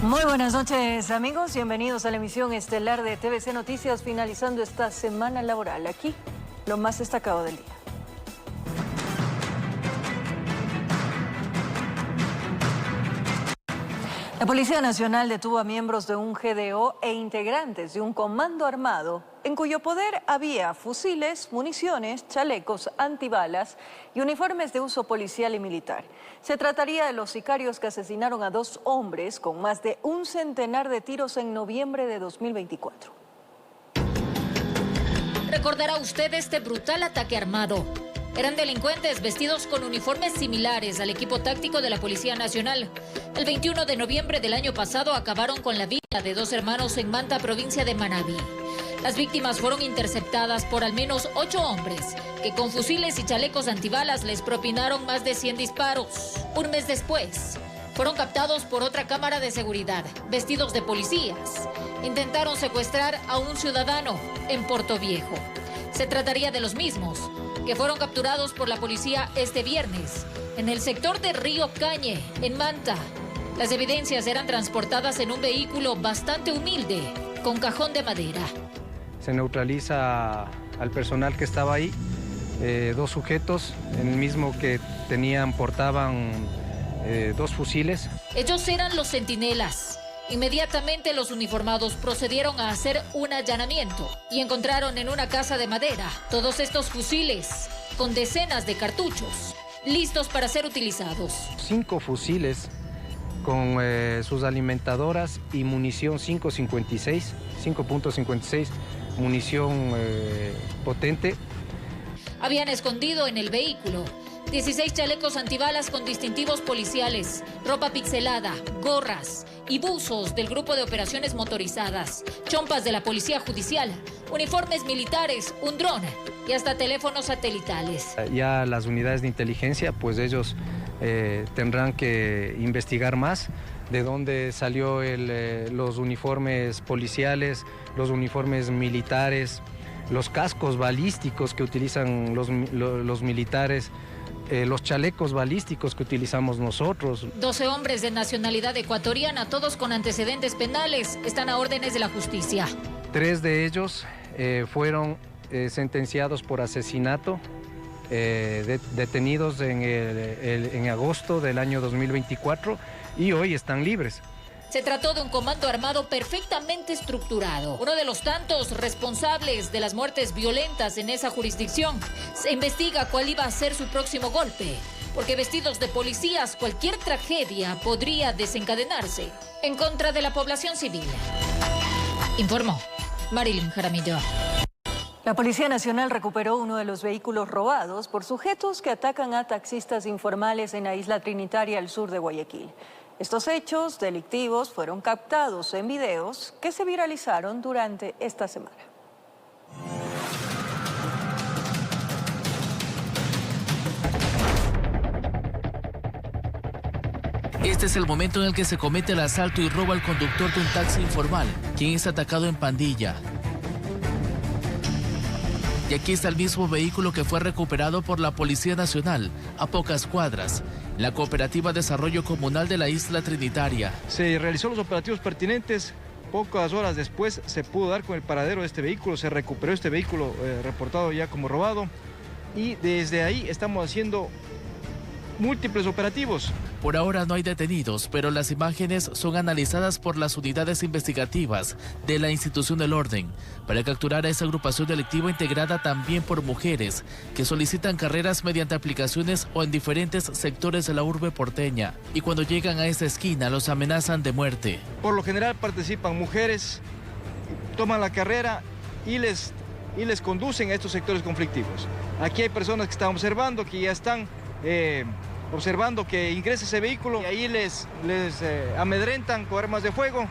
Muy buenas noches, amigos. Bienvenidos a la emisión estelar de TVC Noticias, finalizando esta semana laboral. Aquí, lo más destacado del día. La Policía Nacional detuvo a miembros de un GDO e integrantes de un comando armado en cuyo poder había fusiles, municiones, chalecos antibalas y uniformes de uso policial y militar. Se trataría de los sicarios que asesinaron a 2 hombres con más de un centenar de tiros en noviembre de 2024. ¿Recordará usted este brutal ataque armado? Eran delincuentes vestidos con uniformes similares al equipo táctico de la Policía Nacional. El 21 de noviembre del año pasado acabaron con la vida de 2 hermanos en Manta, provincia de Manabí. Las víctimas fueron interceptadas por al menos 8 hombres, que con fusiles y chalecos antibalas les propinaron más de 100 disparos. Un mes después, fueron captados por otra cámara de seguridad, vestidos de policías. Intentaron secuestrar a un ciudadano en Portoviejo. Se trataría de los mismos que fueron capturados por la policía este viernes en el sector de Río Cañe, en Manta. Las evidencias eran transportadas en un vehículo bastante humilde, con cajón de madera. Se neutraliza al personal que estaba ahí, 2 sujetos, el mismo que portaban 2 fusiles. Ellos eran los centinelas. Inmediatamente los uniformados procedieron a hacer un allanamiento y encontraron en una casa de madera todos estos fusiles con decenas de cartuchos listos para ser utilizados. 5 fusiles con sus alimentadoras y munición 5.56, munición potente. Habían escondido en el vehículo 16 chalecos antibalas con distintivos policiales, ropa pixelada, gorras y buzos del Grupo de Operaciones Motorizadas, chompas de la Policía Judicial, uniformes militares, un dron y hasta teléfonos satelitales. Ya las unidades de inteligencia, pues ellos tendrán que investigar más de dónde salió los uniformes policiales, los uniformes militares, los cascos balísticos que utilizan los militares, los chalecos balísticos que utilizamos nosotros. 12 hombres de nacionalidad ecuatoriana, todos con antecedentes penales, están a órdenes de la justicia. 3 de ellos fueron sentenciados por asesinato, detenidos en agosto del año 2024 y hoy están libres. Se trató de un comando armado perfectamente estructurado, uno de los tantos responsables de las muertes violentas en esa jurisdicción. Se investiga cuál iba a ser su próximo golpe, porque vestidos de policías cualquier tragedia podría desencadenarse en contra de la población civil. Informó Marilyn Jaramillo. La Policía Nacional recuperó uno de los vehículos robados por sujetos que atacan a taxistas informales en la isla Trinitaria al sur de Guayaquil. Estos hechos delictivos fueron captados en videos que se viralizaron durante esta semana. Este es el momento en el que se comete el asalto y robo al conductor de un taxi informal, quien es atacado en Pandilla. Y aquí está el mismo vehículo que fue recuperado por la Policía Nacional a pocas cuadras, la Cooperativa Desarrollo Comunal de la Isla Trinitaria. Se realizó los operativos pertinentes, pocas horas después se pudo dar con el paradero de este vehículo, se recuperó este vehículo reportado ya como robado y desde ahí estamos haciendo múltiples operativos. Por ahora no hay detenidos, pero las imágenes son analizadas por las unidades investigativas de la institución del orden para capturar a esa agrupación delictiva integrada también por mujeres que solicitan carreras mediante aplicaciones o en diferentes sectores de la urbe porteña. Y cuando llegan a esa esquina los amenazan de muerte. Por lo general participan mujeres, toman la carrera y les conducen a estos sectores conflictivos. Aquí hay personas que están observando, que ya están observando que ingresa ese vehículo y ahí les amedrentan con armas de fuego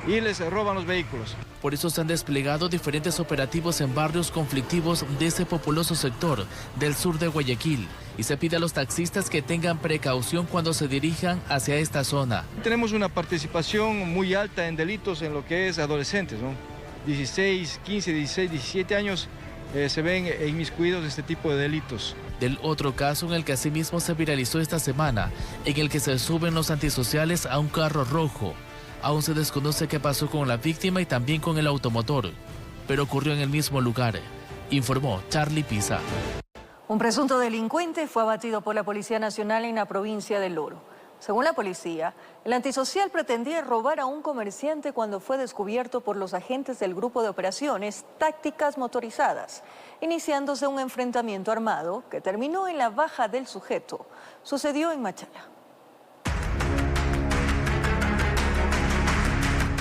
y les roban los vehículos. Por eso se han desplegado diferentes operativos en barrios conflictivos de ese populoso sector del sur de Guayaquil y se pide a los taxistas que tengan precaución cuando se dirijan hacia esta zona. Tenemos una participación muy alta en delitos en lo que es adolescentes, ¿no? 16, 15, 16, 17 años se ven inmiscuidos en este tipo de delitos. Del otro caso en el que asimismo se viralizó esta semana, en el que se suben los antisociales a un carro rojo. Aún se desconoce qué pasó con la víctima y también con el automotor, pero ocurrió en el mismo lugar, informó Charlie Pisa. Un presunto delincuente fue abatido por la Policía Nacional en la provincia del Oro. Según la policía, el antisocial pretendía robar a un comerciante cuando fue descubierto por los agentes del Grupo de Operaciones Tácticas Motorizadas, iniciándose un enfrentamiento armado que terminó en la baja del sujeto. Sucedió en Machala.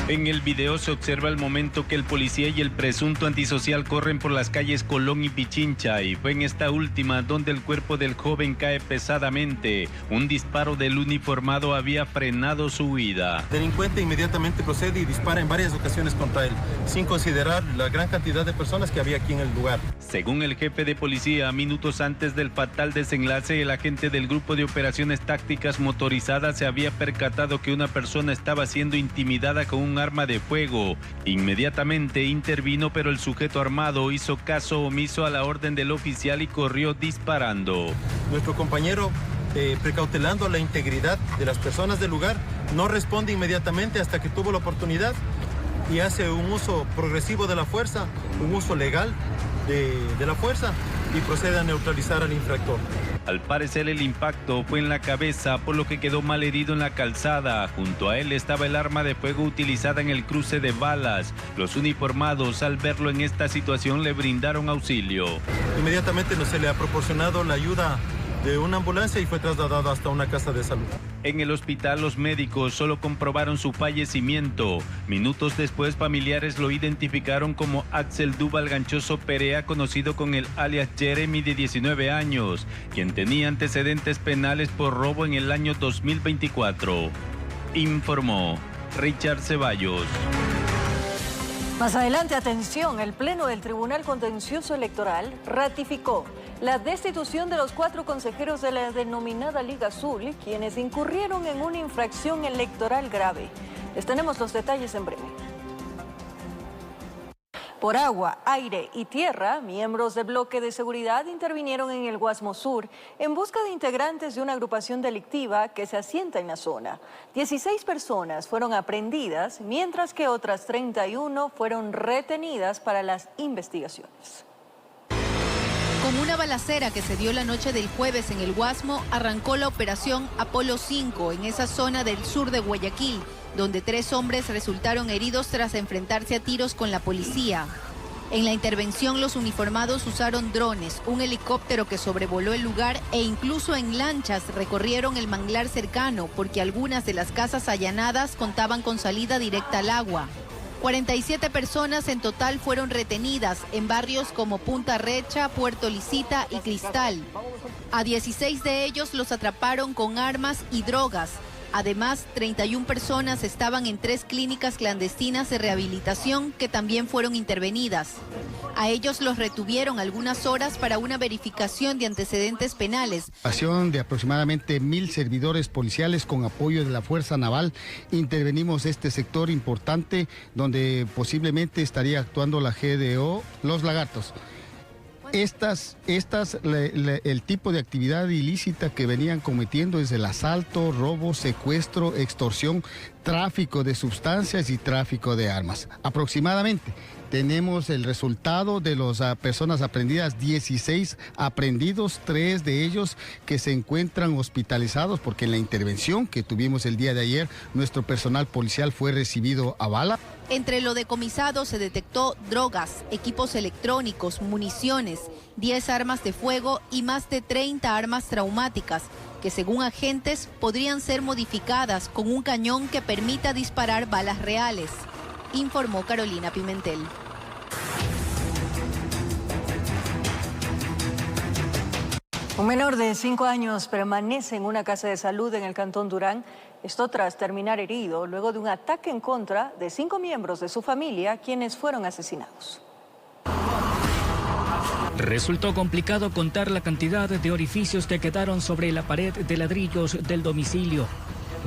En el video se observa el momento que el policía y el presunto antisocial corren por las calles Colón y Pichincha, y fue en esta última donde el cuerpo del joven cae pesadamente. Un disparo del uniformado había frenado su huida. El delincuente inmediatamente procede y dispara en varias ocasiones contra él, sin considerar la gran cantidad de personas que había aquí en el lugar. Según el jefe de policía, minutos antes del fatal desenlace, el agente del Grupo de Operaciones Tácticas Motorizadas se había percatado que una persona estaba siendo intimidada con un arma de fuego. Inmediatamente intervino, pero el sujeto armado hizo caso omiso a la orden del oficial y corrió disparando. Nuestro compañero, precautelando la integridad de las personas del lugar, no responde inmediatamente hasta que tuvo la oportunidad y hace un uso progresivo de la fuerza, un uso legal de la fuerza, y procede a neutralizar al infractor. Al parecer el impacto fue en la cabeza, por lo que quedó mal herido en la calzada. Junto a él estaba el arma de fuego utilizada en el cruce de balas. Los uniformados, al verlo en esta situación, le brindaron auxilio. Inmediatamente se le ha proporcionado la ayuda de una ambulancia y fue trasladado hasta una casa de salud. En el hospital los médicos solo comprobaron su fallecimiento. Minutos después, familiares lo identificaron como Axel Duval Ganchoso Perea, conocido con el alias Jeremy, de 19 años, quien tenía antecedentes penales por robo en el año 2024. Informó Richard Ceballos. Más adelante, atención, el Pleno del Tribunal Contencioso Electoral ratificó la destitución de los 4 consejeros de la denominada Liga Azul, quienes incurrieron en una infracción electoral grave. Les tenemos los detalles en breve. Por agua, aire y tierra, miembros del bloque de seguridad intervinieron en el Guasmo Sur en busca de integrantes de una agrupación delictiva que se asienta en la zona. 16 personas fueron aprehendidas, mientras que otras 31 fueron retenidas para las investigaciones. Con una balacera que se dio la noche del jueves en el Guasmo, arrancó la operación Apolo 5 en esa zona del sur de Guayaquil, donde 3 hombres resultaron heridos tras enfrentarse a tiros con la policía. En la intervención, los uniformados usaron drones, un helicóptero que sobrevoló el lugar e incluso en lanchas recorrieron el manglar cercano, porque algunas de las casas allanadas contaban con salida directa al agua. 47 personas en total fueron retenidas en barrios como Punta Recha, Puerto Licita y Cristal. A 16 de ellos los atraparon con armas y drogas. Además, 31 personas estaban en 3 clínicas clandestinas de rehabilitación que también fueron intervenidas. A ellos los retuvieron algunas horas para una verificación de antecedentes penales. De aproximadamente 1000 servidores policiales con apoyo de la Fuerza Naval, intervenimos este sector importante donde posiblemente estaría actuando la GDO, Los Lagartos. El tipo de actividad ilícita que venían cometiendo es el asalto, robo, secuestro, extorsión, tráfico de sustancias y tráfico de armas. Aproximadamente tenemos el resultado de las personas aprehendidas, 16 aprehendidos, 3 de ellos que se encuentran hospitalizados porque en la intervención que tuvimos el día de ayer, nuestro personal policial fue recibido a bala. Entre lo decomisado se detectó drogas, equipos electrónicos, municiones, 10 armas de fuego y más de 30 armas traumáticas, que según agentes podrían ser modificadas con un cañón que permita disparar balas reales, informó Carolina Pimentel. Un menor de 5 años permanece en una casa de salud en el Cantón Durán, esto tras terminar herido luego de un ataque en contra de 5 miembros de su familia, quienes fueron asesinados. Resultó complicado contar la cantidad de orificios que quedaron sobre la pared de ladrillos del domicilio.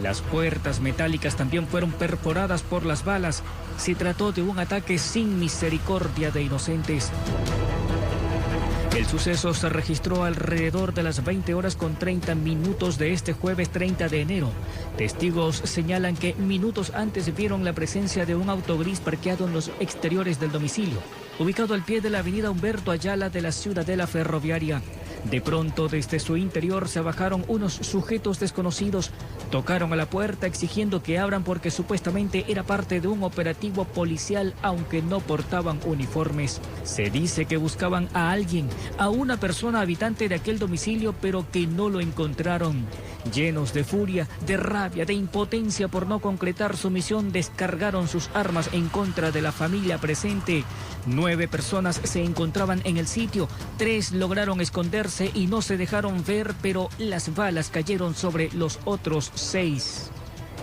Las puertas metálicas también fueron perforadas por las balas. Se trató de un ataque sin misericordia de inocentes. El suceso se registró alrededor de las 20 horas con 30 minutos de este jueves 30 de enero. Testigos señalan que minutos antes vieron la presencia de un auto gris parqueado en los exteriores del domicilio, ubicado al pie de la avenida Humberto Ayala de la Ciudadela Ferroviaria. De pronto, desde su interior se bajaron unos sujetos desconocidos, tocaron a la puerta exigiendo que abran porque supuestamente era parte de un operativo policial, aunque no portaban uniformes. Se dice que buscaban a alguien, a una persona habitante de aquel domicilio, pero que no lo encontraron. Llenos de furia, de rabia, de impotencia por no concretar su misión, descargaron sus armas en contra de la familia presente. 9 personas se encontraban en el sitio, 3 lograron esconderse y no se dejaron ver, pero las balas cayeron sobre los otros 6.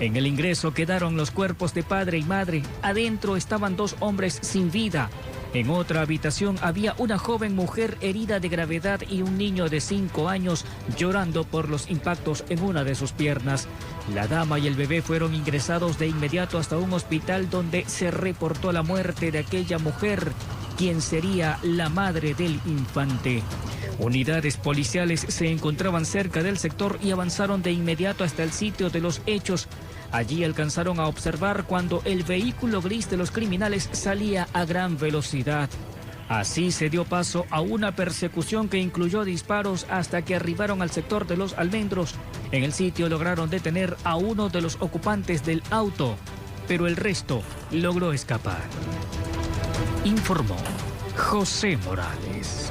En el ingreso quedaron los cuerpos de padre y madre. Adentro estaban 2 hombres sin vida. En otra habitación había una joven mujer herida de gravedad y un niño de 5 años llorando por los impactos en una de sus piernas. La dama y el bebé fueron ingresados de inmediato hasta un hospital donde se reportó la muerte de aquella mujer, quien sería la madre del infante. Unidades policiales se encontraban cerca del sector y avanzaron de inmediato hasta el sitio de los hechos. Allí alcanzaron a observar cuando el vehículo gris de los criminales salía a gran velocidad. Así se dio paso a una persecución que incluyó disparos hasta que arribaron al sector de Los Almendros. En el sitio lograron detener a uno de los ocupantes del auto, pero el resto logró escapar. Informó José Morales.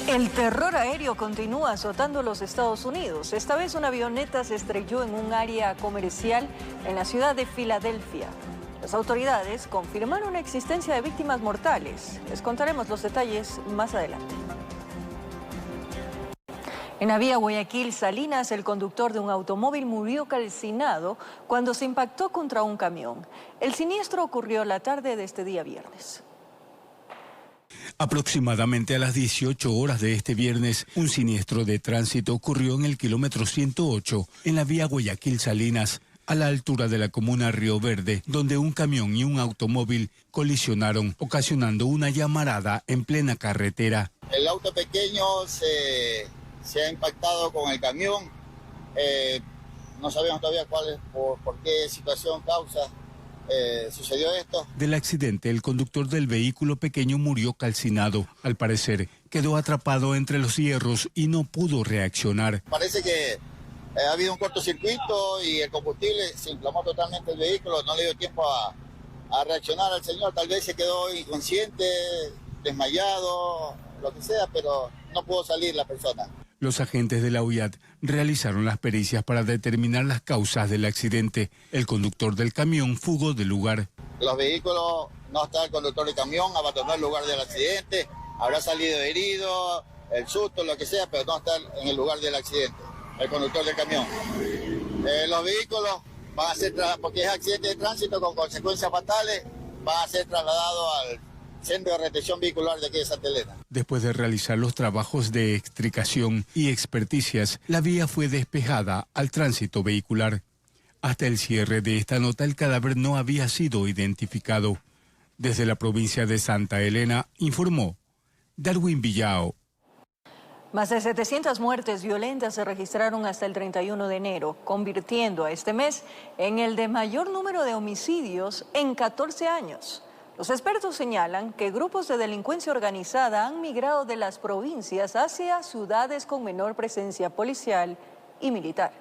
El terror aéreo continúa azotando los Estados Unidos. Esta vez una avioneta se estrelló en un área comercial en la ciudad de Filadelfia. Las autoridades confirmaron la existencia de víctimas mortales. Les contaremos los detalles más adelante. En la vía Guayaquil-Salinas, el conductor de un automóvil murió calcinado cuando se impactó contra un camión. El siniestro ocurrió la tarde de este día viernes. Aproximadamente a las 18 horas de este viernes, un siniestro de tránsito ocurrió en el kilómetro 108, en la vía Guayaquil-Salinas, a la altura de la comuna Río Verde, donde un camión y un automóvil colisionaron, ocasionando una llamarada en plena carretera. El auto pequeño se ha impactado con el camión. No sabemos todavía por qué situación, causa sucedió esto. Del accidente, el conductor del vehículo pequeño murió calcinado. Al parecer, quedó atrapado entre los hierros y no pudo reaccionar. Parece que ha habido un cortocircuito y el combustible se inflamó totalmente el vehículo. No le dio tiempo a reaccionar al señor. Tal vez se quedó inconsciente, desmayado, lo que sea, pero no pudo salir la persona. Los agentes de la UIAT realizaron las pericias para determinar las causas del accidente. El conductor del camión fugó del lugar. Los vehículos, no está el conductor del camión, abandonó el lugar del accidente, habrá salido herido, el susto, lo que sea, pero no está en el lugar del accidente, el conductor del camión. Los vehículos van a ser, porque es accidente de tránsito con consecuencias fatales, van a ser trasladados al Centro de Retención Vehicular de aquí de Santa Elena. Después de realizar los trabajos de extricación y experticias, la vía fue despejada al tránsito vehicular. Hasta el cierre de esta nota, el cadáver no había sido identificado. Desde la provincia de Santa Elena, informó Darwin Villao. Más de 700 muertes violentas se registraron hasta el 31 de enero, convirtiendo a este mes en el de mayor número de homicidios en 14 años. Los expertos señalan que grupos de delincuencia organizada han migrado de las provincias hacia ciudades con menor presencia policial y militar.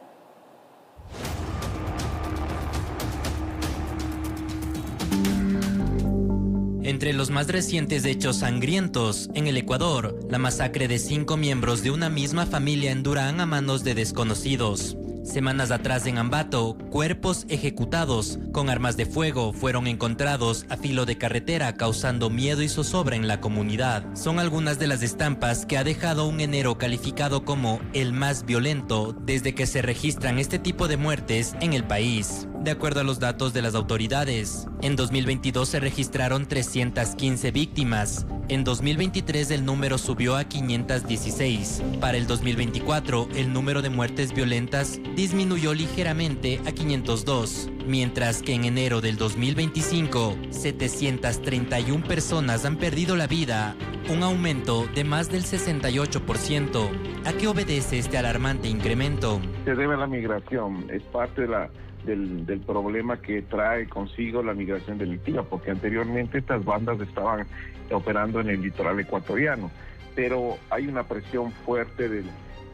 Entre los más recientes hechos sangrientos, en el Ecuador, la masacre de 5 miembros de una misma familia en Durán a manos de desconocidos. Semanas atrás en Ambato, cuerpos ejecutados con armas de fuego fueron encontrados a filo de carretera, causando miedo y zozobra en la comunidad. Son algunas de las estampas que ha dejado un enero calificado como el más violento desde que se registran este tipo de muertes en el país. De acuerdo a los datos de las autoridades, en 2022 se registraron 315 víctimas, En 2023 el número subió a 516. Para el 2024 el número de muertes violentas disminuyó ligeramente a 502, mientras que en enero del 2025 731 personas han perdido la vida, un aumento de más del 68%. ¿A qué obedece este alarmante incremento? Se debe a la migración, es parte del problema que trae consigo la migración delictiva, porque anteriormente estas bandas estaban operando en el litoral ecuatoriano, pero hay una presión fuerte de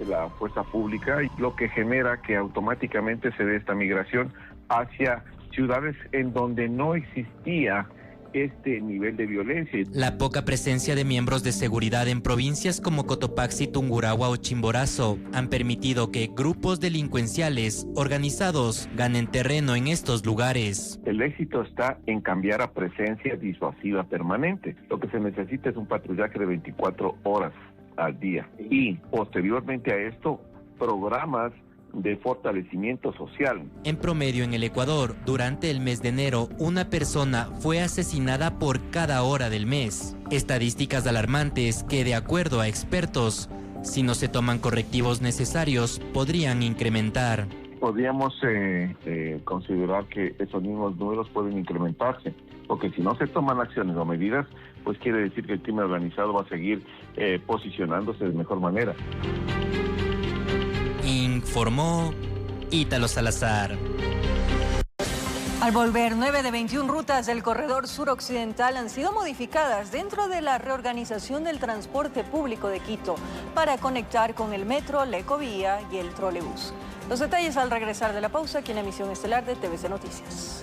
la fuerza pública, y lo que genera que automáticamente se dé esta migración hacia ciudades en donde no existía este nivel de violencia. La poca presencia de miembros de seguridad en provincias como Cotopaxi, Tungurahua o Chimborazo han permitido que grupos delincuenciales organizados ganen terreno en estos lugares. El éxito está en cambiar a presencia disuasiva permanente. Lo que se necesita es un patrullaje de 24 horas al día y posteriormente a esto programas de fortalecimiento social. En promedio en el Ecuador, durante el mes de enero, una persona fue asesinada por cada hora del mes. Estadísticas alarmantes que, de acuerdo a expertos, si no se toman correctivos necesarios, podrían incrementar. Podríamos considerar que esos mismos números pueden incrementarse, porque si no se toman acciones o medidas, pues quiere decir que el crimen organizado va a seguir posicionándose de mejor manera. Informó Ítalo Salazar. Al volver, 9 de 21 rutas del corredor suroccidental han sido modificadas dentro de la reorganización del transporte público de Quito para conectar con el metro, la ecovía y el trolebús. Los detalles al regresar de la pausa aquí en Emisión Estelar de TVC Noticias.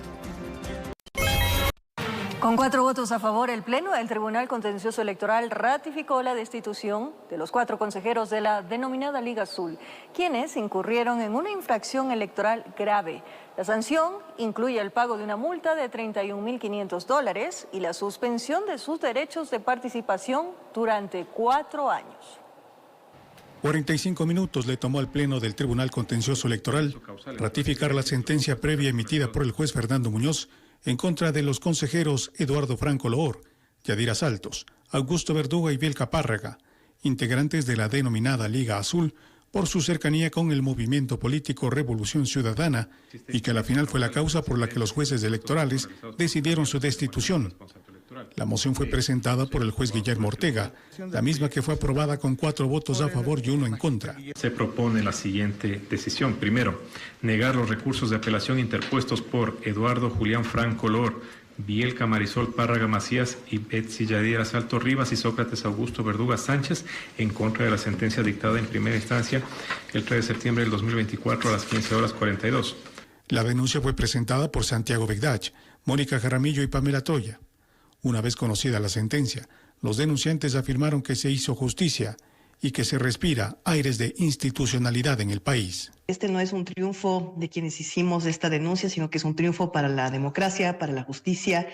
Con 4 votos a favor, el Pleno del Tribunal Contencioso Electoral ratificó la destitución de los 4 consejeros de la denominada Liga Azul, quienes incurrieron en una infracción electoral grave. La sanción incluye el pago de una multa de $31.500 y la suspensión de sus derechos de participación durante 4 años. 45 minutos le tomó al Pleno del Tribunal Contencioso Electoral ratificar la sentencia previa emitida por el juez Fernando Muñoz en contra de los consejeros Eduardo Franco Loor, Yadira Saltos, Augusto Verduga y Bielka Párraga, integrantes de la denominada Liga Azul, por su cercanía con el movimiento político Revolución Ciudadana, y que a la final fue la causa por la que los jueces electorales decidieron su destitución. La moción fue presentada por el juez Guillermo Ortega, la misma que fue aprobada con 4 votos a favor y 1 en contra. Se propone la siguiente decisión. Primero, negar los recursos de apelación interpuestos por Eduardo Julián Franco Loor, Bielka Marisol Párraga Macías y Betsy Yadira Salto Rivas y Sócrates Augusto Verduga Sánchez en contra de la sentencia dictada en primera instancia el 3 de septiembre del 2024 a las 15:42. La denuncia fue presentada por Santiago Begdach, Mónica Jaramillo y Pamela Troya. Una vez conocida la sentencia, los denunciantes afirmaron que se hizo justicia y que se respira aires de institucionalidad en el país. Este no es un triunfo de quienes hicimos esta denuncia, sino que es un triunfo para la democracia, para la justicia,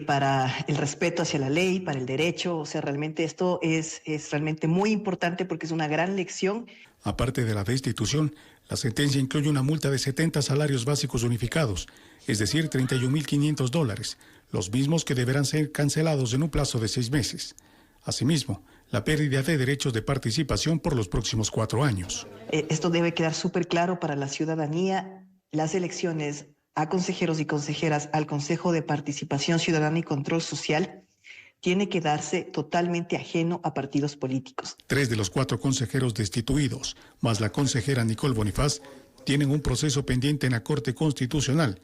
para el respeto hacia la ley, para el derecho. O sea, realmente esto es realmente muy importante porque es una gran lección. Aparte de la destitución, la sentencia incluye una multa de 70 salarios básicos unificados, es decir, $31.500, los mismos que deberán ser cancelados en un plazo de 6 meses. Asimismo, la pérdida de derechos de participación por los próximos 4 años. Esto debe quedar súper claro para la ciudadanía. Las elecciones a consejeros y consejeras al Consejo de Participación Ciudadana y Control Social tiene que darse totalmente ajeno a partidos políticos. 3 de los 4 consejeros destituidos, más la consejera Nicole Bonifaz, tienen un proceso pendiente en la Corte Constitucional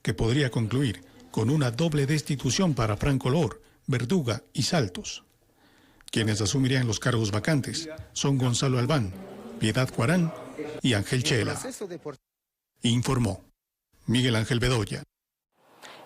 que podría concluir con una doble destitución para Franco Loor, Verduga y Saltos. Quienes asumirían los cargos vacantes son Gonzalo Albán, Piedad Cuarán y Ángel Chela. Informó Miguel Ángel Bedoya.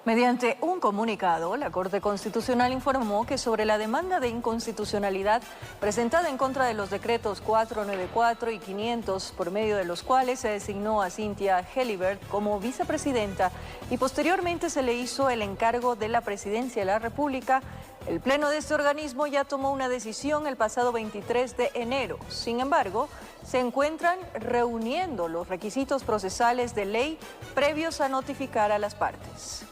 Mediante un comunicado, la Corte Constitucional informó que sobre la demanda de inconstitucionalidad presentada en contra de los decretos 494 y 500, por medio de los cuales se designó a Cynthia Helibert como vicepresidenta y posteriormente se le hizo el encargo de la presidencia de la República, el Pleno de este organismo ya tomó una decisión el pasado 23 de enero. Sin embargo, se encuentran reuniendo los requisitos procesales de ley previos a notificar a las partes.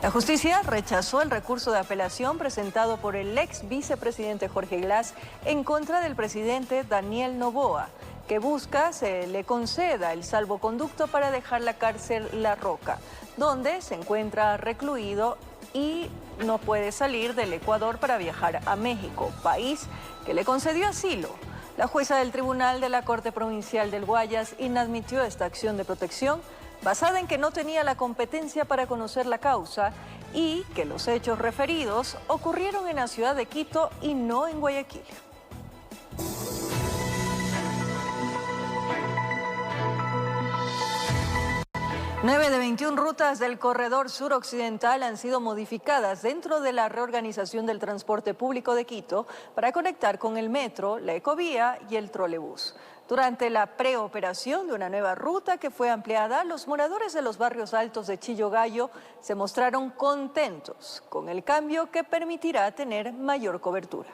La justicia rechazó el recurso de apelación presentado por el ex vicepresidente Jorge Glass en contra del presidente Daniel Noboa, que busca se le conceda el salvoconducto para dejar la cárcel La Roca, donde se encuentra recluido y no puede salir del Ecuador para viajar a México, país que le concedió asilo. La jueza del Tribunal de la Corte Provincial del Guayas inadmitió esta acción de protección basada en que no tenía la competencia para conocer la causa y que los hechos referidos ocurrieron en la ciudad de Quito y no en Guayaquil. 9 de 21 rutas del corredor suroccidental han sido modificadas dentro de la reorganización del transporte público de Quito para conectar con el metro, la ecovía y el trolebús. Durante la preoperación de una nueva ruta que fue ampliada, los moradores de los barrios altos de Chillogallo se mostraron contentos con el cambio que permitirá tener mayor cobertura.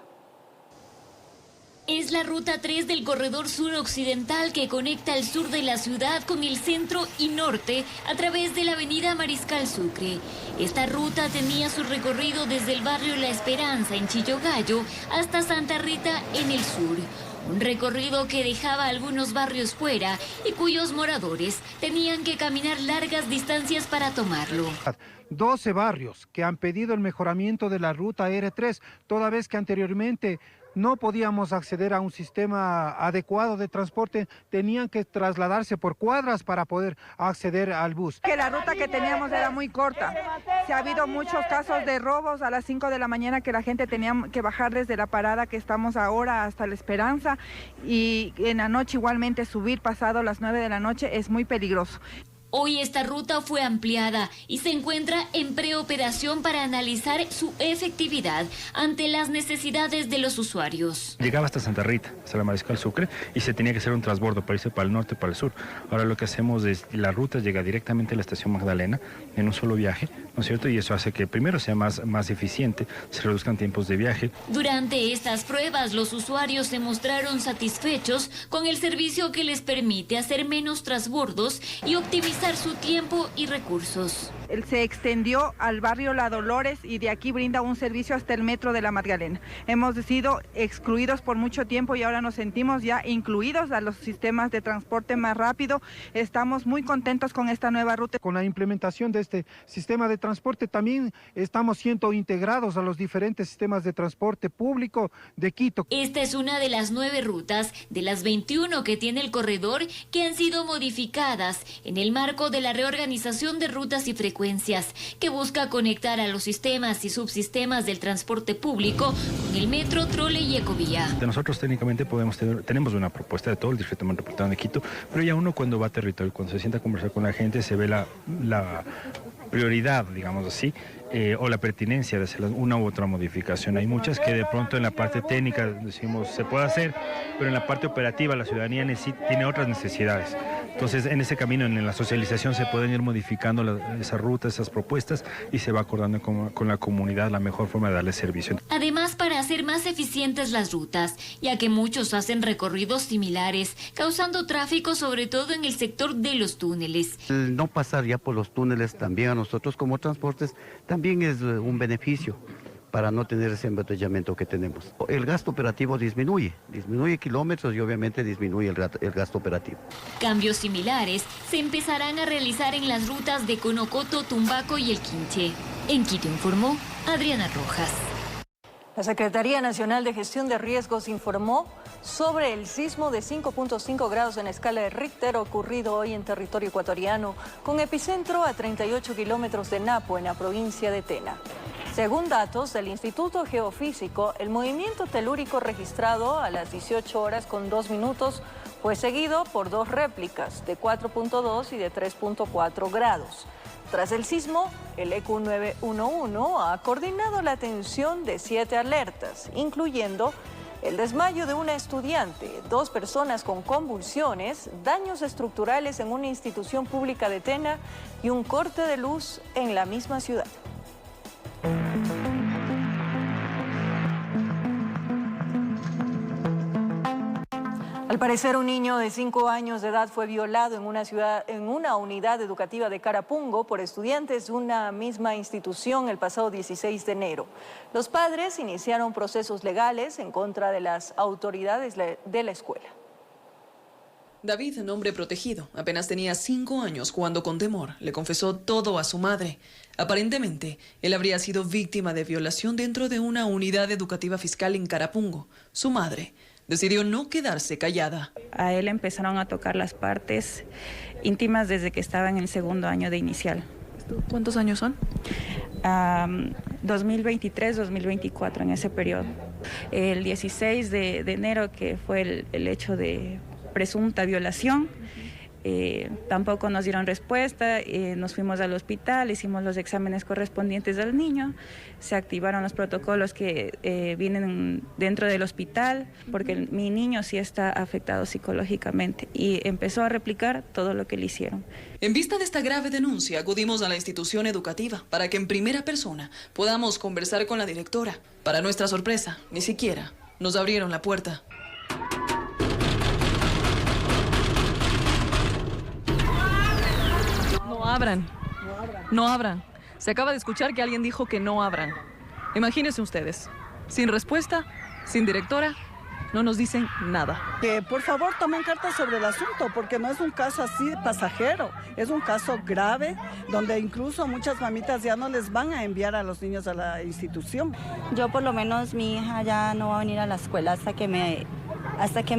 Es la ruta 3 del corredor suroccidental que conecta el sur de la ciudad con el centro y norte a través de la avenida Mariscal Sucre. Esta ruta tenía su recorrido desde el barrio La Esperanza en Chillogallo hasta Santa Rita en el sur. Un recorrido que dejaba algunos barrios fuera y cuyos moradores tenían que caminar largas distancias para tomarlo. 12 barrios que han pedido el mejoramiento de la ruta R3, toda vez que anteriormente no podíamos acceder a un sistema adecuado de transporte, tenían que trasladarse por cuadras para poder acceder al bus. Que la ruta que teníamos era muy corta. Se ha habido muchos casos de robos a las 5 de la mañana que la gente tenía que bajar desde la parada que estamos ahora hasta La Esperanza, y en la noche igualmente subir pasado las 9 de la noche es muy peligroso. Hoy esta ruta fue ampliada y se encuentra en preoperación para analizar su efectividad ante las necesidades de los usuarios. Llegaba hasta Santa Rita, hasta la Mariscal Sucre, y se tenía que hacer un transbordo para irse para el norte, para el sur. Ahora lo que hacemos es, la ruta llega directamente a la estación Magdalena en un solo viaje, ¿no es cierto? Y eso hace que primero sea más eficiente, se reduzcan tiempos de viaje. Durante estas pruebas, los usuarios se mostraron satisfechos con el servicio que les permite hacer menos transbordos y optimizar su tiempo y recursos. Se extendió al barrio La Dolores y de aquí brinda un servicio hasta el metro de la Magdalena. Hemos sido excluidos por mucho tiempo y ahora nos sentimos ya incluidos a los sistemas de transporte más rápido. Estamos muy contentos con esta nueva ruta. Con la implementación de este sistema de transporte también estamos siendo integrados a los diferentes sistemas de transporte público de Quito. Esta es una de las 9 rutas de las 21 que tiene el corredor que han sido modificadas en el marco de la reorganización de rutas y frecuencias que busca conectar a los sistemas y subsistemas del transporte público con el metro, trole y ecovía. Nosotros técnicamente tenemos una propuesta de todo el Distrito Metropolitano de Quito, pero ya uno cuando va a territorio, cuando se sienta a conversar con la gente, se ve la prioridad, digamos así, o la pertinencia de hacer una u otra modificación. Hay muchas que de pronto en la parte técnica decimos se puede hacer, pero en la parte operativa la ciudadanía tiene otras necesidades. Entonces en ese camino, en la socialización, se pueden ir modificando esas rutas, esas propuestas, y se va acordando con la comunidad la mejor forma de darle servicio. Además, para hacer más eficientes las rutas, ya que muchos hacen recorridos similares, causando tráfico sobre todo en el sector de los túneles. El no pasar ya por los túneles también a nosotros como transportes también es un beneficio para no tener ese embotellamiento que tenemos. El gasto operativo disminuye kilómetros y obviamente disminuye el gasto operativo. Cambios similares se empezarán a realizar en las rutas de Conocoto, Tumbaco y El Quinche. En Quito informó Adriana Rojas. La Secretaría Nacional de Gestión de Riesgos informó sobre el sismo de 5.5 grados en escala de Richter ocurrido hoy en territorio ecuatoriano, con epicentro a 38 kilómetros de Napo, en la provincia de Tena. Según datos del Instituto Geofísico, el movimiento telúrico registrado a las 18 horas con 2 minutos fue seguido por 2 réplicas de 4.2 y de 3.4 grados. Tras el sismo, el EQ 911 ha coordinado la atención de 7 alertas, incluyendo el desmayo de una estudiante, 2 personas con convulsiones, daños estructurales en una institución pública de Tena y un corte de luz en la misma ciudad. Al parecer, un niño de 5 años de edad fue violado en una unidad educativa de Carapungo por estudiantes de una misma institución el pasado 16 de enero. Los padres iniciaron procesos legales en contra de las autoridades de la escuela. David, nombre protegido, apenas tenía 5 años cuando con temor le confesó todo a su madre. Aparentemente, él habría sido víctima de violación dentro de una unidad educativa fiscal en Carapungo. Su madre decidió no quedarse callada. A él empezaron a tocar las partes íntimas desde que estaba en el 2º año de inicial. ¿Cuántos años son? 2023, 2024, en ese periodo. El 16 de enero, que fue el hecho de presunta violación, tampoco nos dieron respuesta, nos fuimos al hospital, hicimos los exámenes correspondientes al niño, se activaron los protocolos que vienen dentro del hospital, porque mi niño sí está afectado psicológicamente y empezó a replicar todo lo que le hicieron. En vista de esta grave denuncia, acudimos a la institución educativa para que en primera persona podamos conversar con la directora. Para nuestra sorpresa, ni siquiera nos abrieron la puerta. No abran. Se acaba de escuchar que alguien dijo que no abran. Imagínense ustedes, sin respuesta, sin directora, no nos dicen nada. Que por favor tomen cartas sobre el asunto, porque no es un caso así pasajero, es un caso grave, donde incluso muchas mamitas ya no les van a enviar a los niños a la institución. Yo por lo menos mi hija ya no va a venir a la escuela hasta que me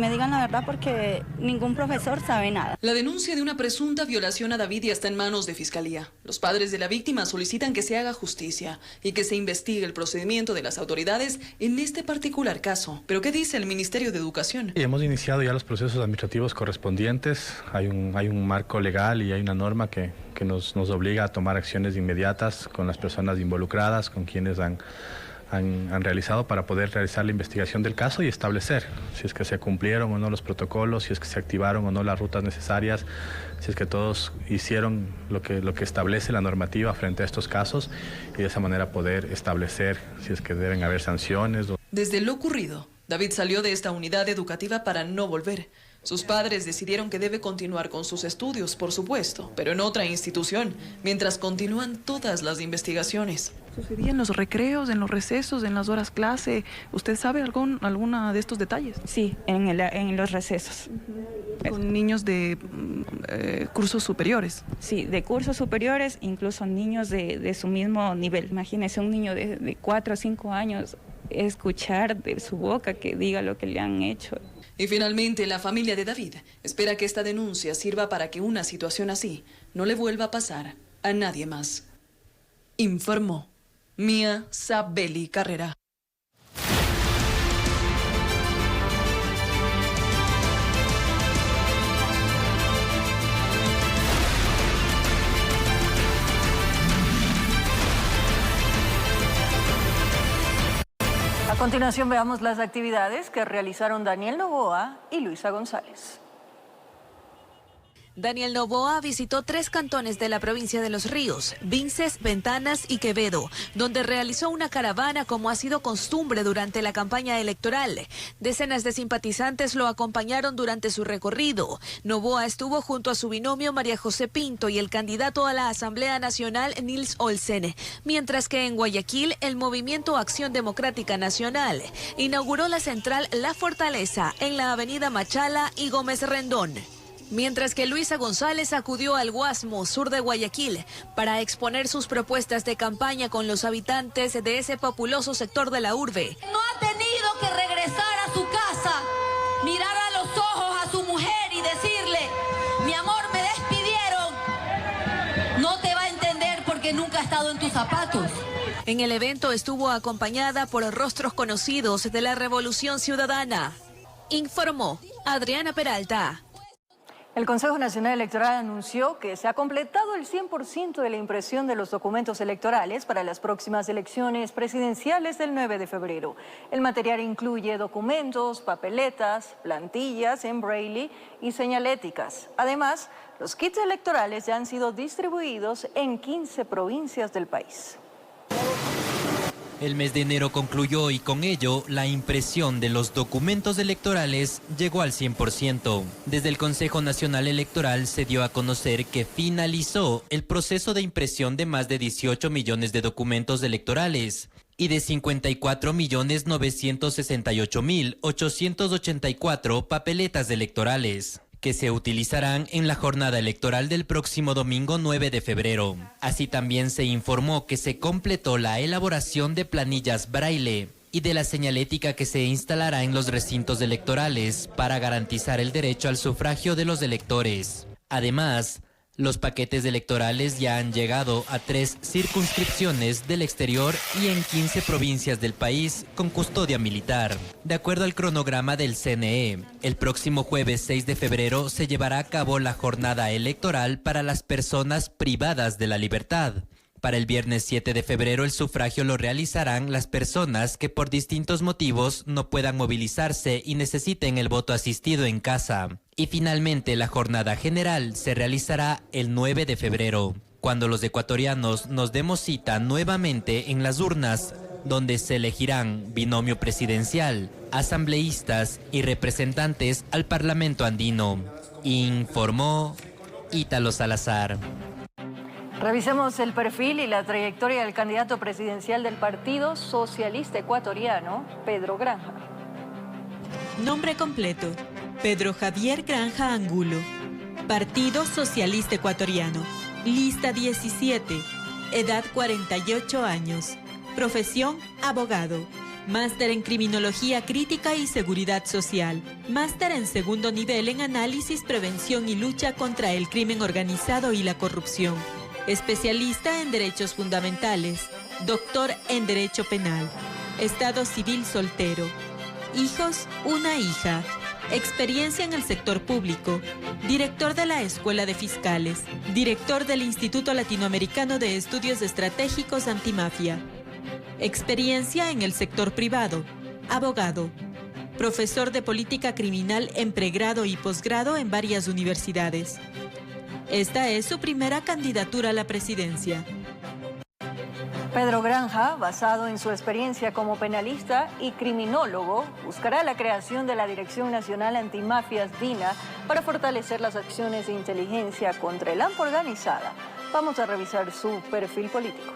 digan la verdad, porque ningún profesor sabe nada. La denuncia de una presunta violación a David ya está en manos de Fiscalía. Los padres de la víctima solicitan que se haga justicia y que se investigue el procedimiento de las autoridades en este particular caso. ¿Pero qué dice el Ministerio de Educación? Hemos iniciado ya los procesos administrativos correspondientes. Hay un marco legal y hay una norma que nos obliga a tomar acciones inmediatas con las personas involucradas, con quienes han realizado, para poder realizar la investigación del caso y establecer si es que se cumplieron o no los protocolos, si es que se activaron o no las rutas necesarias, si es que todos hicieron lo que establece la normativa frente a estos casos, y de esa manera poder establecer si es que deben haber sanciones. Desde lo ocurrido, David salió de esta unidad educativa para no volver. Sus padres decidieron que debe continuar con sus estudios, por supuesto, pero en otra institución, mientras continúan todas las investigaciones. ¿Sucedía en los recreos, en los recesos, en las horas clase? ¿Usted sabe alguna de estos detalles? Sí, en los recesos. ¿Con niños de cursos superiores? Sí, de cursos superiores, incluso niños de su mismo nivel. Imagínese un niño de 4 o 5 años, escuchar de su boca que diga lo que le han hecho. Y finalmente, la familia de David espera que esta denuncia sirva para que una situación así no le vuelva a pasar a nadie más. Informó Mía Sabeli Carrera. A continuación veamos las actividades que realizaron Daniel Noboa y Luisa González. Daniel Noboa visitó 3 cantones de la provincia de Los Ríos, Vinces, Ventanas y Quevedo, donde realizó una caravana como ha sido costumbre durante la campaña electoral. Decenas de simpatizantes lo acompañaron durante su recorrido. Noboa estuvo junto a su binomio María José Pinto y el candidato a la Asamblea Nacional Nils Olsen, mientras que en Guayaquil el Movimiento Acción Democrática Nacional inauguró la central La Fortaleza en la avenida Machala y Gómez Rendón. Mientras que Luisa González acudió al Guasmo, sur de Guayaquil, para exponer sus propuestas de campaña con los habitantes de ese populoso sector de la urbe. No ha tenido que regresar a su casa, mirar a los ojos a su mujer y decirle, mi amor, me despidieron. No te va a entender porque nunca ha estado en tus zapatos. En el evento estuvo acompañada por rostros conocidos de la Revolución Ciudadana. Informó Adriana Peralta. El Consejo Nacional Electoral anunció que se ha completado el 100% de la impresión de los documentos electorales para las próximas elecciones presidenciales del 9 de febrero. El material incluye documentos, papeletas, plantillas en braille y señaléticas. Además, los kits electorales ya han sido distribuidos en 15 provincias del país. El mes de enero concluyó y con ello la impresión de los documentos electorales llegó al 100%. Desde el Consejo Nacional Electoral se dio a conocer que finalizó el proceso de impresión de más de 18 millones de documentos electorales y de 54.968.884 papeletas electorales, que se utilizarán en la jornada electoral del próximo domingo 9 de febrero. Así también se informó que se completó la elaboración de planillas braille y de la señalética que se instalará en los recintos electorales para garantizar el derecho al sufragio de los electores. Además, los paquetes electorales ya han llegado a 3 circunscripciones del exterior y en 15 provincias del país con custodia militar. De acuerdo al cronograma del CNE, el próximo jueves 6 de febrero se llevará a cabo la jornada electoral para las personas privadas de la libertad. Para el viernes 7 de febrero el sufragio lo realizarán las personas que por distintos motivos no puedan movilizarse y necesiten el voto asistido en casa. Y finalmente la jornada general se realizará el 9 de febrero, cuando los ecuatorianos nos demos cita nuevamente en las urnas, donde se elegirán binomio presidencial, asambleístas y representantes al Parlamento andino. Informó Ítalo Salazar. Revisemos el perfil y la trayectoria del candidato presidencial del Partido Socialista Ecuatoriano, Pedro Granja. Nombre completo: Pedro Javier Granja Angulo. Partido Socialista Ecuatoriano. Lista 17. Edad 48 años. Profesión: abogado. Máster en Criminología Crítica y Seguridad Social. Máster en segundo nivel en Análisis, Prevención y Lucha contra el Crimen Organizado y la Corrupción. Especialista en Derechos Fundamentales. Doctor en Derecho Penal. Estado civil soltero. Hijos: una hija. Experiencia en el sector público. Director de la Escuela de Fiscales. Director del Instituto Latinoamericano de Estudios Estratégicos Antimafia. Experiencia en el sector privado. Abogado. Profesor de Política Criminal en pregrado y posgrado en varias universidades. Esta es su primera candidatura a la presidencia. Pedro Granja, basado en su experiencia como penalista y criminólogo, buscará la creación de la Dirección Nacional Antimafias, DINA, para fortalecer las acciones de inteligencia contra el AMPA organizada. Vamos a revisar su perfil político.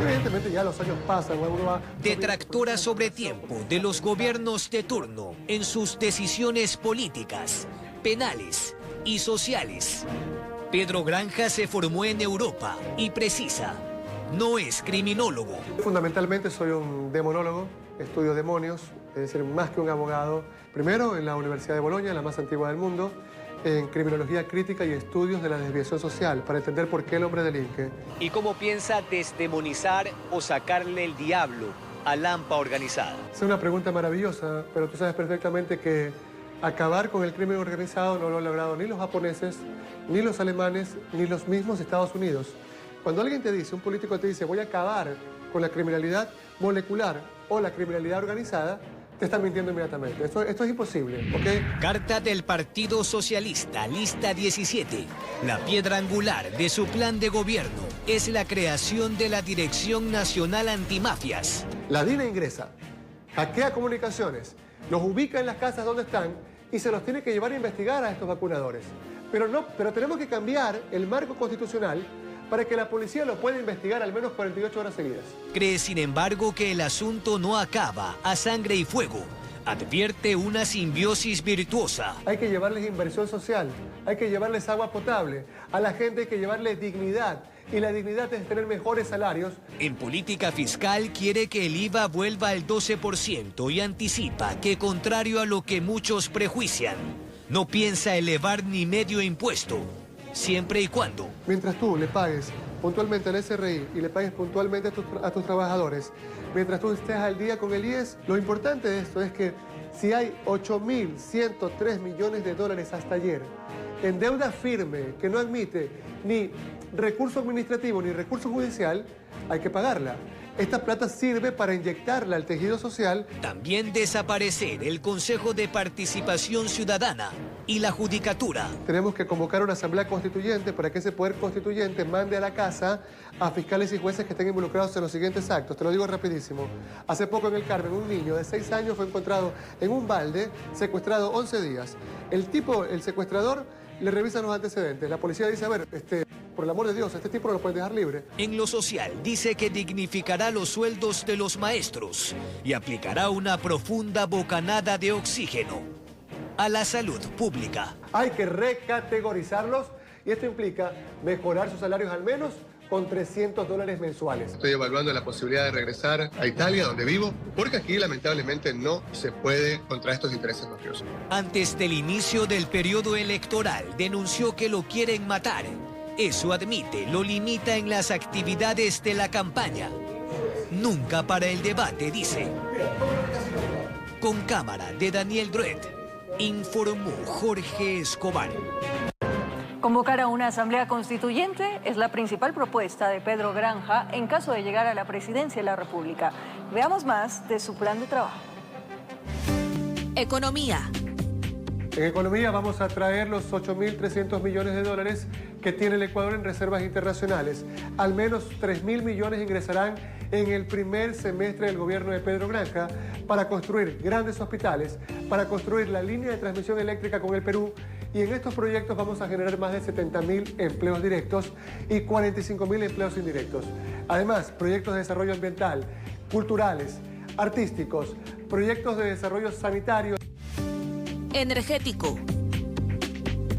Evidentemente ya los años pasan. Detractora sobre tiempo de los gobiernos de turno en sus decisiones políticas, penales y sociales. Pedro Granja se formó en Europa y precisa: no es criminólogo. Fundamentalmente soy un demonólogo, estudio demonios, es decir, más que un abogado. Primero en la Universidad de Bolonia, la más antigua del mundo, en criminología crítica y estudios de la desviación social, para entender por qué el hombre delinque. ¿Y cómo piensa desdemonizar o sacarle el diablo al AMPA organizada? Es una pregunta maravillosa, pero tú sabes perfectamente que acabar con el crimen organizado no lo han logrado ni los japoneses, ni los alemanes, ni los mismos Estados Unidos. Cuando alguien te dice, un político te dice, voy a acabar con la criminalidad molecular o la criminalidad organizada, te están mintiendo inmediatamente. Esto es imposible, ¿ok? Carta del Partido Socialista, lista 17. La piedra angular de su plan de gobierno es la creación de la Dirección Nacional Antimafias. La DINA ingresa, hackea comunicaciones, los ubica en las casas donde están y se los tiene que llevar a investigar a estos vacunadores. Pero tenemos que cambiar el marco constitucional para que la policía lo pueda investigar al menos 48 horas seguidas. Cree, sin embargo, que el asunto no acaba a sangre y fuego. Advierte una simbiosis virtuosa. Hay que llevarles inversión social, hay que llevarles agua potable, a la gente hay que llevarles dignidad. Y la dignidad es tener mejores salarios. En política fiscal quiere que el IVA vuelva al 12% y anticipa que, contrario a lo que muchos prejuician, no piensa elevar ni medio impuesto, siempre y cuando. Mientras tú le pagues puntualmente al SRI y le pagues puntualmente a tus trabajadores, mientras tú estés al día con el IES, lo importante de esto es que si hay 8.103 millones de dólares hasta ayer en deuda firme que no admite ni recurso administrativo ni recurso judicial, hay que pagarla. Esta plata sirve para inyectarla al tejido social. También desaparecer el Consejo de Participación Ciudadana y la judicatura. Tenemos que convocar una asamblea constituyente para que ese poder constituyente mande a la casa a fiscales y jueces que estén involucrados en los siguientes actos. Te lo digo rapidísimo. Hace poco en el Carmen, un niño de 6 años fue encontrado en un balde, secuestrado 11 días. El secuestrador, le revisan los antecedentes. La policía dice, a ver, por el amor de Dios, este tipo no lo pueden dejar libre. En lo social, dice que dignificará los sueldos de los maestros y aplicará una profunda bocanada de oxígeno a la salud pública. Hay que recategorizarlos y esto implica mejorar sus salarios al menos con $300 mensuales. Estoy evaluando la posibilidad de regresar a Italia, donde vivo, porque aquí lamentablemente no se puede contra estos intereses mafiosos. Antes del inicio del periodo electoral, denunció que lo quieren matar. Eso admite, lo limita en las actividades de la campaña. Nunca para el debate, dice. Con cámara de Daniel Druet, informó Jorge Escobar. Convocar a una asamblea constituyente es la principal propuesta de Pedro Granja en caso de llegar a la presidencia de la República. Veamos más de su plan de trabajo. Economía. En economía vamos a traer los 8.300 millones de dólares que tiene el Ecuador en reservas internacionales. Al menos 3.000 millones ingresarán en el primer semestre del gobierno de Pedro Granja para construir grandes hospitales, para construir la línea de transmisión eléctrica con el Perú, y en estos proyectos vamos a generar más de 70.000 empleos directos y 45.000 empleos indirectos. Además, proyectos de desarrollo ambiental, culturales, artísticos, proyectos de desarrollo sanitario. Energético.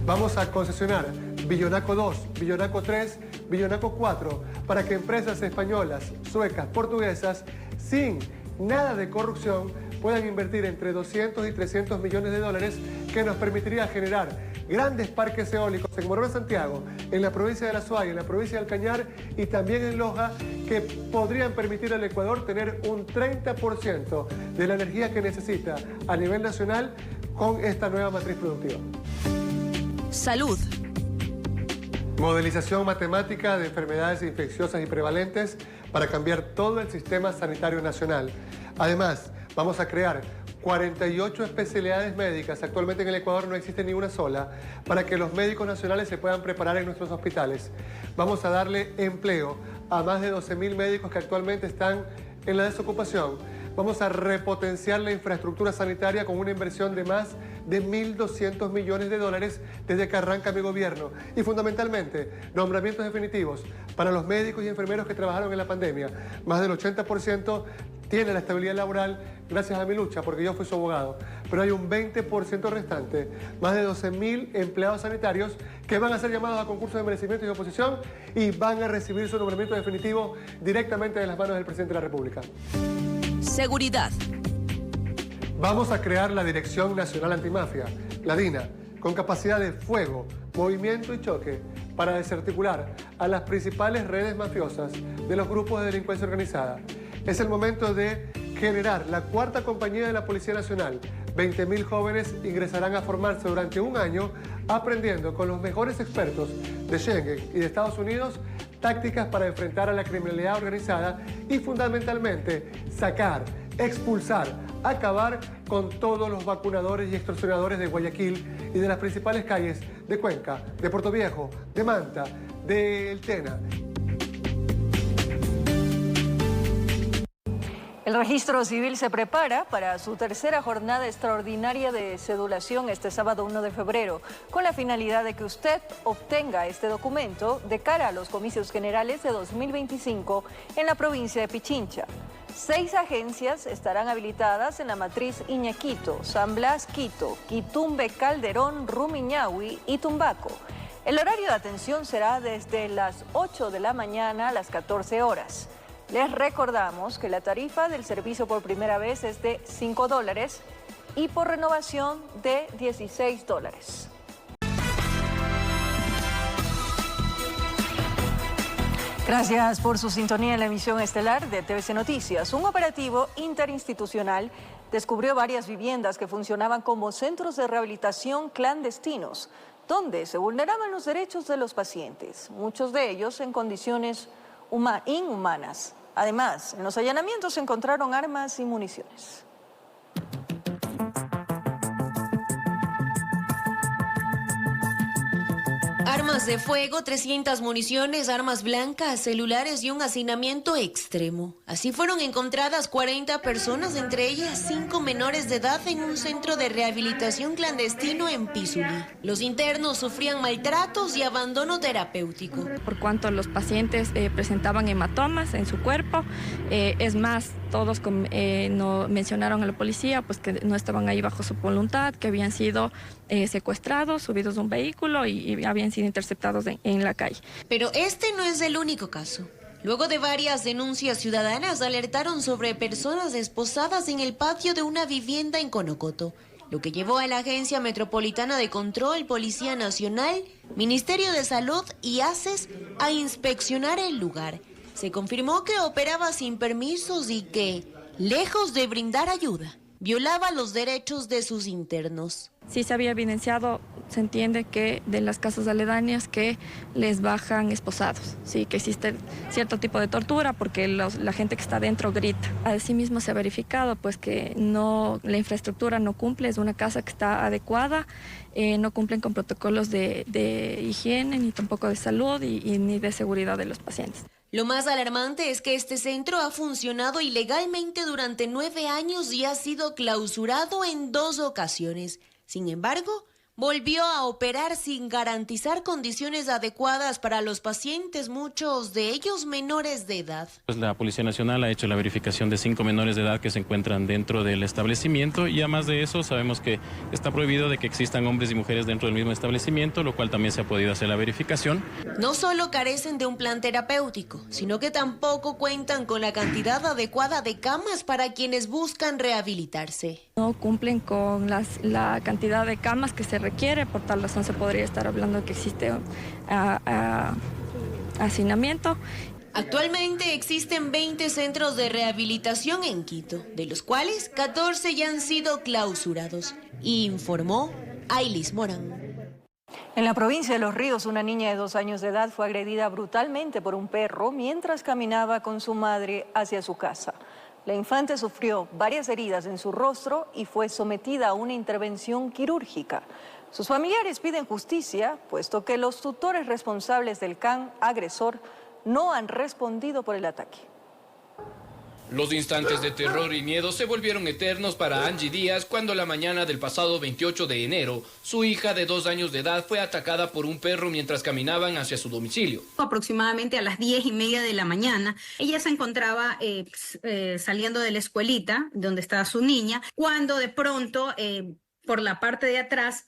Vamos a concesionar Billonaco 2, Billonaco 3, Billonaco 4, para que empresas españolas, suecas, portuguesas, sin nada de corrupción, puedan invertir entre 200 y 300 millones de dólares que nos permitiría generar grandes parques eólicos en Morón, Santiago, en la provincia de La Suaya, en la provincia del Cañar y también en Loja, que podrían permitir al Ecuador tener un 30% de la energía que necesita a nivel nacional con esta nueva matriz productiva. Salud. Modelización matemática de enfermedades infecciosas y prevalentes para cambiar todo el sistema sanitario nacional. Además, vamos a crear 48 especialidades médicas. Actualmente en el Ecuador no existe ni una sola, para que los médicos nacionales se puedan preparar en nuestros hospitales. Vamos a darle empleo a más de 12.000 médicos que actualmente están en la desocupación. Vamos a repotenciar la infraestructura sanitaria con una inversión de más de 1.200 millones de dólares desde que arranca mi gobierno. Y fundamentalmente, nombramientos definitivos para los médicos y enfermeros que trabajaron en la pandemia. Más del 80% tiene la estabilidad laboral gracias a mi lucha, porque yo fui su abogado. Pero hay un 20% restante, más de 12.000 empleados sanitarios que van a ser llamados a concursos de merecimiento y de oposición y van a recibir su nombramiento definitivo directamente de las manos del presidente de la República. Seguridad. Vamos a crear la Dirección Nacional Antimafia, la DINA, con capacidad de fuego, movimiento y choque para desarticular a las principales redes mafiosas de los grupos de delincuencia organizada. Es el momento de generar la cuarta compañía de la Policía Nacional. 20.000 jóvenes ingresarán a formarse durante un año aprendiendo con los mejores expertos de Schengen y de Estados Unidos tácticas para enfrentar a la criminalidad organizada y fundamentalmente sacar, expulsar, acabar con todos los vacunadores y extorsionadores de Guayaquil y de las principales calles de Cuenca, de Puerto Viejo, de Manta, de El Tena. El Registro Civil se prepara para su tercera jornada extraordinaria de cedulación este sábado 1 de febrero, con la finalidad de que usted obtenga este documento de cara a los comicios generales de 2025 en la provincia de Pichincha. 6 agencias estarán habilitadas en la matriz Iñaquito, San Blas, Quito, Quitumbe, Calderón, Rumiñahui y Tumbaco. El horario de atención será desde las 8 de la mañana a las 14 horas. Les recordamos que la tarifa del servicio por primera vez es de $5 y por renovación de $16. Gracias por su sintonía en la emisión estelar de TVC Noticias. Un operativo interinstitucional descubrió varias viviendas que funcionaban como centros de rehabilitación clandestinos, donde se vulneraban los derechos de los pacientes, muchos de ellos en condiciones inhumanas. Además, en los allanamientos se encontraron armas y municiones. Armas de fuego, 300 municiones, armas blancas, celulares y un hacinamiento extremo. Así fueron encontradas 40 personas, entre ellas 5 menores de edad, en un centro de rehabilitación clandestino en Pisuli. Los internos sufrían maltratos y abandono terapéutico. Por cuanto los pacientes presentaban hematomas en su cuerpo, es más, todos no mencionaron a la policía pues que no estaban ahí bajo su voluntad, que habían sido secuestrados, subidos a un vehículo y habían sido interceptados en la calle. Pero este no es el único caso. Luego de varias denuncias ciudadanas, alertaron sobre personas esposadas en el patio de una vivienda en Conocoto, lo que llevó a la Agencia Metropolitana de Control, Policía Nacional, Ministerio de Salud y ACES a inspeccionar el lugar. Se confirmó que operaba sin permisos y que, lejos de brindar ayuda, violaba los derechos de sus internos. Sí se había evidenciado, se entiende que de las casas aledañas que les bajan esposados, sí, que existe cierto tipo de tortura porque la gente que está dentro grita. Asimismo se ha verificado pues que la infraestructura no cumple, es una casa que está adecuada, no cumplen con protocolos de higiene ni tampoco de salud y ni de seguridad de los pacientes. Lo más alarmante es que este centro ha funcionado ilegalmente durante 9 años y ha sido clausurado en 2 ocasiones. Sin embargo, volvió a operar sin garantizar condiciones adecuadas para los pacientes, muchos de ellos menores de edad. Pues la Policía Nacional ha hecho la verificación de 5 menores de edad que se encuentran dentro del establecimiento y además de eso sabemos que está prohibido de que existan hombres y mujeres dentro del mismo establecimiento, lo cual también se ha podido hacer la verificación. No solo carecen de un plan terapéutico, sino que tampoco cuentan con la cantidad adecuada de camas para quienes buscan rehabilitarse. No cumplen con la cantidad de camas que se requiere, por tal razón se podría estar hablando de que existe hacinamiento. Actualmente existen 20 centros de rehabilitación en Quito, de los cuales 14 ya han sido clausurados, informó Ailis Morán. En la provincia de Los Ríos, una niña de 2 años de edad fue agredida brutalmente por un perro mientras caminaba con su madre hacia su casa. La infante sufrió varias heridas en su rostro y fue sometida a una intervención quirúrgica. Sus familiares piden justicia, puesto que los tutores responsables del can agresor no han respondido por el ataque. Los instantes de terror y miedo se volvieron eternos para Angie Díaz cuando la mañana del pasado 28 de enero, su hija de 2 años de edad fue atacada por un perro mientras caminaban hacia su domicilio. Aproximadamente a las 10:30 de la mañana, ella se encontraba saliendo de la escuelita donde estaba su niña, cuando de pronto por la parte de atrás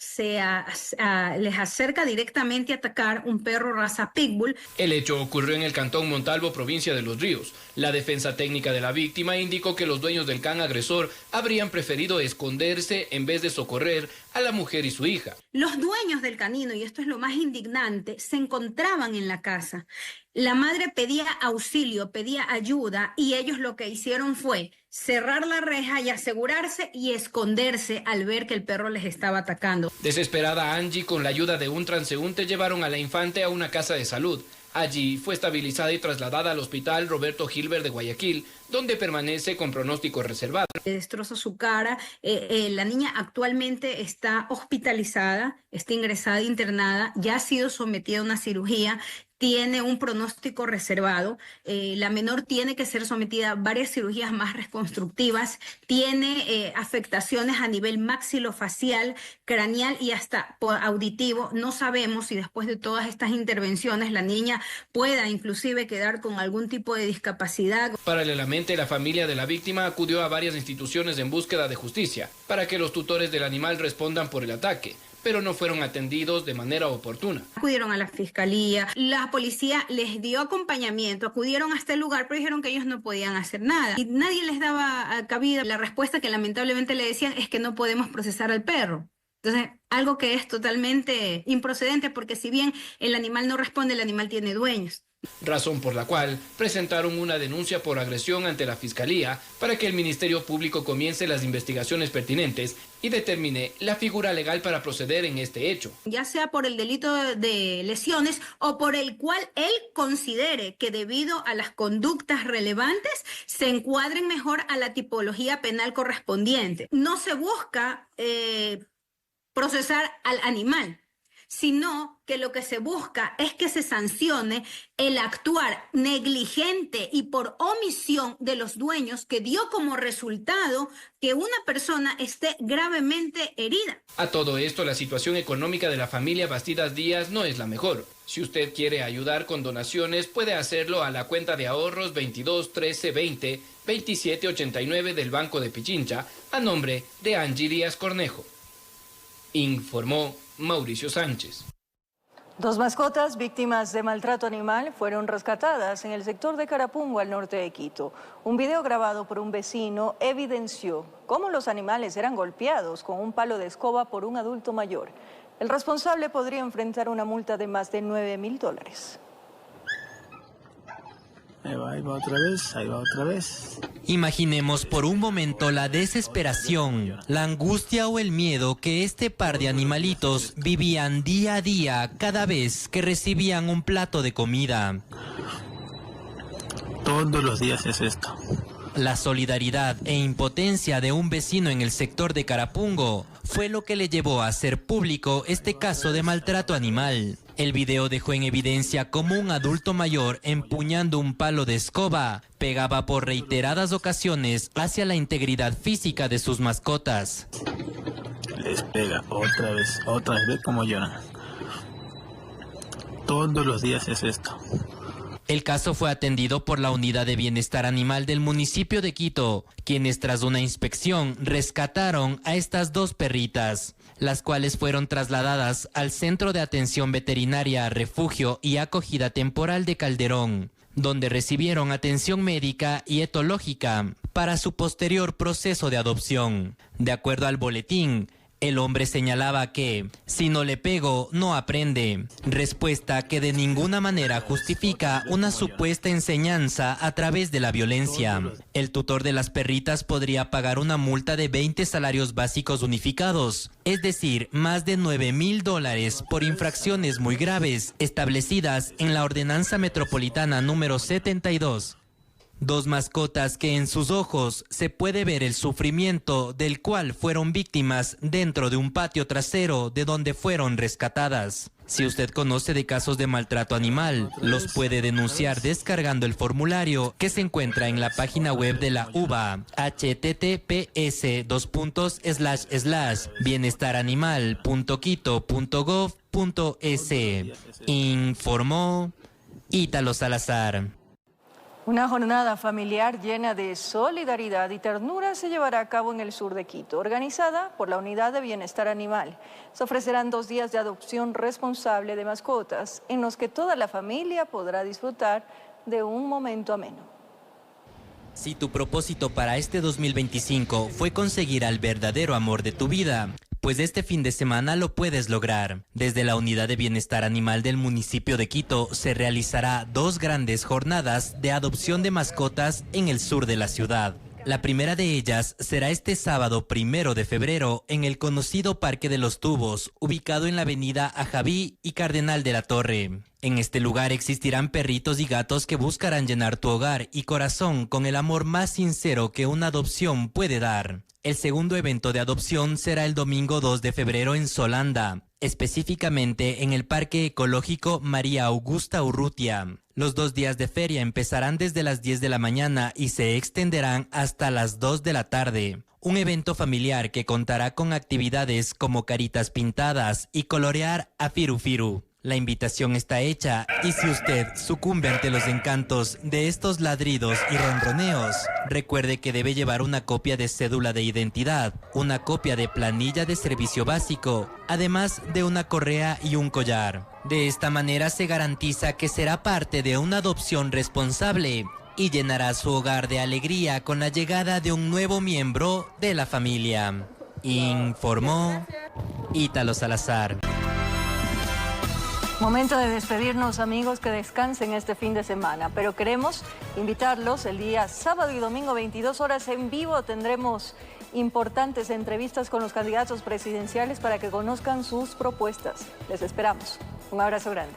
les acerca directamente a atacar un perro raza pitbull. El hecho ocurrió en el cantón Montalvo, provincia de Los Ríos. La defensa técnica de la víctima indicó que los dueños del can agresor habrían preferido esconderse en vez de socorrer a la mujer y su hija. Los dueños del canino, y esto es lo más indignante, se encontraban en la casa. La madre pedía auxilio, pedía ayuda y ellos lo que hicieron fue cerrar la reja y asegurarse y esconderse al ver que el perro les estaba atacando. Desesperada Angie, con la ayuda de un transeúnte, llevaron a la infante a una casa de salud. Allí fue estabilizada y trasladada al hospital Roberto Gilbert de Guayaquil, donde permanece con pronóstico reservado. Destroza su cara. La niña actualmente está hospitalizada, está ingresada, internada, ya ha sido sometida a una cirugía, tiene un pronóstico reservado. La menor tiene que ser sometida a varias cirugías más reconstructivas, tiene afectaciones a nivel maxilofacial, craneal y hasta auditivo. No sabemos si después de todas estas intervenciones la niña pueda inclusive quedar con algún tipo de discapacidad. Paralelamente, la familia de la víctima acudió a varias instituciones en búsqueda de justicia para que los tutores del animal respondan por el ataque, pero no fueron atendidos de manera oportuna. Acudieron a la fiscalía, la policía les dio acompañamiento, acudieron hasta el lugar, pero dijeron que ellos no podían hacer nada y nadie les daba cabida. La respuesta que lamentablemente le decían es que no podemos procesar al perro. Entonces, algo que es totalmente improcedente, porque si bien el animal no responde, el animal tiene dueños. Razón por la cual presentaron una denuncia por agresión ante la Fiscalía para que el Ministerio Público comience las investigaciones pertinentes y determine la figura legal para proceder en este hecho. Ya sea por el delito de lesiones o por el cual él considere que debido a las conductas relevantes se encuadren mejor a la tipología penal correspondiente. No se busca procesar al animal, sino que lo que se busca es que se sancione el actuar negligente y por omisión de los dueños, que dio como resultado que una persona esté gravemente herida. A todo esto, la situación económica de la familia Bastidas Díaz no es la mejor. Si usted quiere ayudar con donaciones, puede hacerlo a la cuenta de ahorros 22 13 20 27 89 del Banco de Pichincha, a nombre de Angie Díaz Cornejo. Informó Mauricio Sánchez. 2 mascotas víctimas de maltrato animal fueron rescatadas en el sector de Carapungo, al norte de Quito. Un video grabado por un vecino evidenció cómo los animales eran golpeados con un palo de escoba por un adulto mayor. El responsable podría enfrentar una multa de más de $9.000. Ahí va otra vez. Imaginemos por un momento la desesperación, la angustia o el miedo que este par de animalitos vivían día a día cada vez que recibían un plato de comida. Todos los días es esto. La solidaridad e impotencia de un vecino en el sector de Carapungo fue lo que le llevó a hacer público este caso de maltrato animal. El video dejó en evidencia cómo un adulto mayor, empuñando un palo de escoba, pegaba por reiteradas ocasiones hacia la integridad física de sus mascotas. Les pega otra vez, ve cómo lloran. Todos los días es esto. El caso fue atendido por la Unidad de Bienestar Animal del municipio de Quito, quienes tras una inspección rescataron a estas 2 perritas, las cuales fueron trasladadas al Centro de Atención Veterinaria, Refugio y Acogida Temporal de Calderón, donde recibieron atención médica y etológica para su posterior proceso de adopción. De acuerdo al boletín, el hombre señalaba que, si no le pego, no aprende. Respuesta que de ninguna manera justifica una supuesta enseñanza a través de la violencia. El tutor de las perritas podría pagar una multa de 20 salarios básicos unificados, es decir, más de $9.000 por infracciones muy graves establecidas en la Ordenanza Metropolitana número 72. 2 mascotas que en sus ojos se puede ver el sufrimiento del cual fueron víctimas dentro de un patio trasero de donde fueron rescatadas. Si usted conoce de casos de maltrato animal, los puede denunciar descargando el formulario que se encuentra en la página web de la UBA, https://bienestaranimal.quito.gov.es. Informó Ítalo Salazar. Una jornada familiar llena de solidaridad y ternura se llevará a cabo en el sur de Quito, organizada por la Unidad de Bienestar Animal. Se ofrecerán 2 días de adopción responsable de mascotas, en los que toda la familia podrá disfrutar de un momento ameno. Si tu propósito para este 2025 fue conseguir al verdadero amor de tu vida, pues este fin de semana lo puedes lograr. Desde la Unidad de Bienestar Animal del municipio de Quito se realizará 2 grandes jornadas de adopción de mascotas en el sur de la ciudad. La primera de ellas será este sábado 1 de febrero en el conocido Parque de los Tubos, ubicado en la avenida Ajaví y Cardenal de la Torre. En este lugar existirán perritos y gatos que buscarán llenar tu hogar y corazón con el amor más sincero que una adopción puede dar. El segundo evento de adopción será el domingo 2 de febrero en Solanda, específicamente en el Parque Ecológico María Augusta Urrutia. Los 2 días de feria empezarán desde las 10 de la mañana y se extenderán hasta las 2 de la tarde. Un evento familiar que contará con actividades como caritas pintadas y colorear a Firu Firu. La invitación está hecha y si usted sucumbe ante los encantos de estos ladridos y ronroneos, recuerde que debe llevar una copia de cédula de identidad, una copia de planilla de servicio básico, además de una correa y un collar. De esta manera se garantiza que será parte de una adopción responsable y llenará su hogar de alegría con la llegada de un nuevo miembro de la familia. Informó Ítalo Salazar. Momento de despedirnos, amigos, que descansen este fin de semana, pero queremos invitarlos el día sábado y domingo 22 horas en vivo. Tendremos importantes entrevistas con los candidatos presidenciales para que conozcan sus propuestas. Les esperamos. Un abrazo grande.